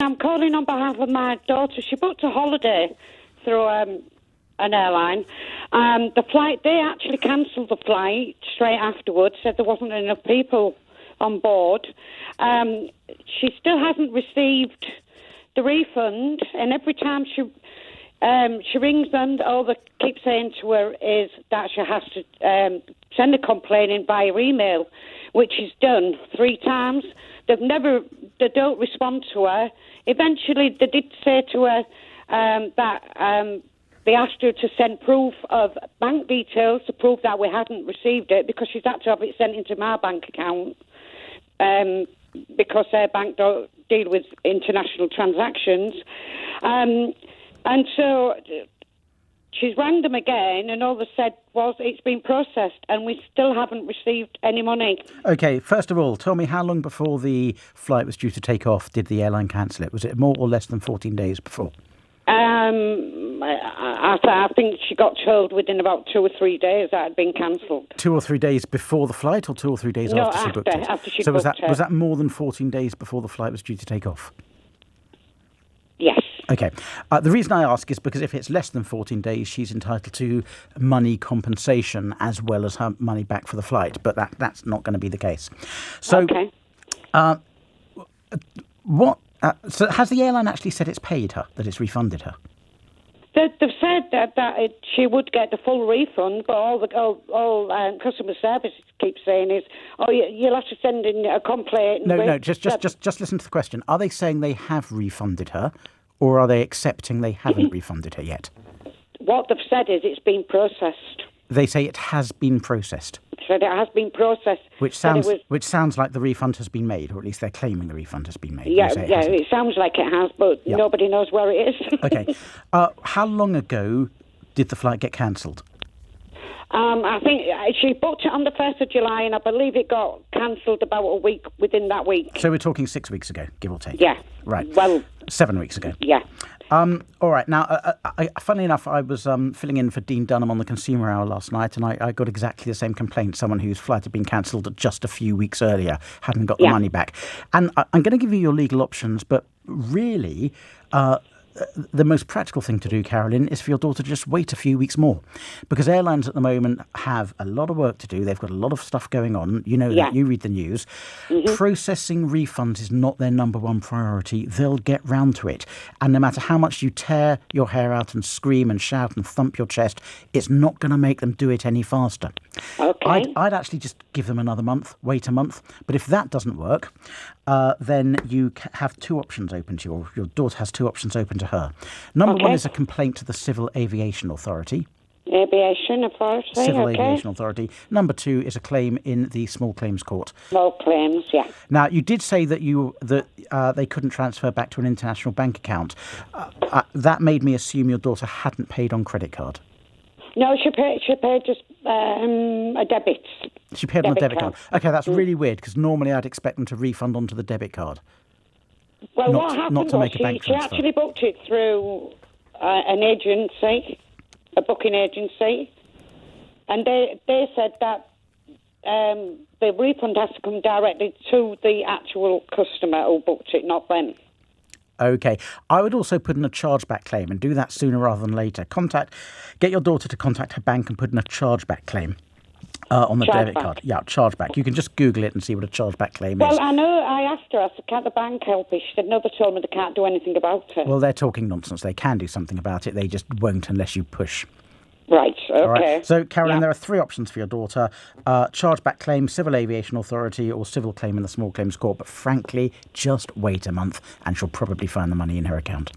I'm calling on behalf of my daughter. She booked a holiday through an airline. The flight, they actually cancelled the flight straight afterwards, said there wasn't enough people on board. She still hasn't received the refund, and every time she rings them, all they keep saying to her is that she has to send a complaint in via email, which is done 3 times. They don't respond to her. Eventually, they did say to her that they asked her to send proof of bank details to prove that we hadn't received it, because she's had to have it sent into my bank account, because their bank don't deal with international transactions. And so she's rang them again, and all they said was it's been processed, and we still haven't received any money. OK, first of all, tell me, how long before the flight was due to take off did the airline cancel it? Was it more or less than 14 days before? I think she got told within about 2 or 3 days that it had been cancelled. 2 or 3 days before the flight, or 2 or 3 days after she booked it? After she so booked it. was that more than 14 days before the flight was due to take off? Yes. OK. The reason I ask is because if it's less than 14 days, she's entitled to money compensation as well as her money back for the flight. But that's not going to be the case. So, okay. So has the airline actually said it's paid her, that it's refunded her? They've said that she would get the full refund, but all customer service keeps saying is, you'll have to send in a complaint. No, just listen to the question. Are they saying they have refunded her, or are they accepting they haven't refunded her yet? What they've said is it's been processed. They say it has been processed. Said it has been processed. Which sounds like the refund has been made, or at least they're claiming the refund has been made. Yeah, it sounds like it has, but nobody knows where it is. OK. How long ago did the flight get cancelled? I think she booked it on the 1st of July, and I believe it got cancelled about a week within that week. So we're talking 6 weeks ago, give or take? Yeah. Right. Well, 7 weeks ago. Yeah. All right. Now, funnily enough, I was filling in for Dean Dunham on the Consumer Hour last night, and I got exactly the same complaint. Someone whose flight had been cancelled just a few weeks earlier hadn't got the money back. And I'm going to give you your legal options, but really, the most practical thing to do, Carolyn, is for your daughter to just wait a few weeks more, because airlines at the moment have a lot of work to do. They've got a lot of stuff going on. You know that. You read the news. Mm-hmm. Processing refunds is not their number one priority. They'll get round to it. And no matter how much you tear your hair out and scream and shout and thump your chest, it's not going to make them do it any faster. Okay. I'd actually just give them another month, wait a month. But if that doesn't work, then you have 2 options open to you, or your daughter has 2 options open to her. Number 1 is a complaint to the Civil Aviation Authority. Aviation Authority, Civil Aviation Authority. Number 2 is a claim in the Small Claims Court. Small claims, yeah. Now, you did say that they couldn't transfer back to an international bank account. That made me assume your daughter hadn't paid on credit card. No, she paid just a debit. She paid on a debit card. OK, that's really weird, because normally I'd expect them to refund onto the debit card. Well, what happened not to was make a bank she transfer. actually booked it through an agency, a booking agency, and they said that the refund has to come directly to the actual customer who booked it, not them. OK. I would also put in a chargeback claim, and do that sooner rather than later. Get your daughter to contact her bank and put in a chargeback claim. On the debit card. Yeah, chargeback. You can just Google it and see what a chargeback claim is. Well, I know. I asked her, I said, can't the bank help you? She said, no, they told me they can't do anything about it. Well, they're talking nonsense. They can do something about it. They just won't unless you push. Right, okay. All right. So, Carolyn, there are 3 options for your daughter. Chargeback claim, Civil Aviation Authority, or civil claim in the Small Claims Court. But frankly, just wait a month and she'll probably find the money in her account.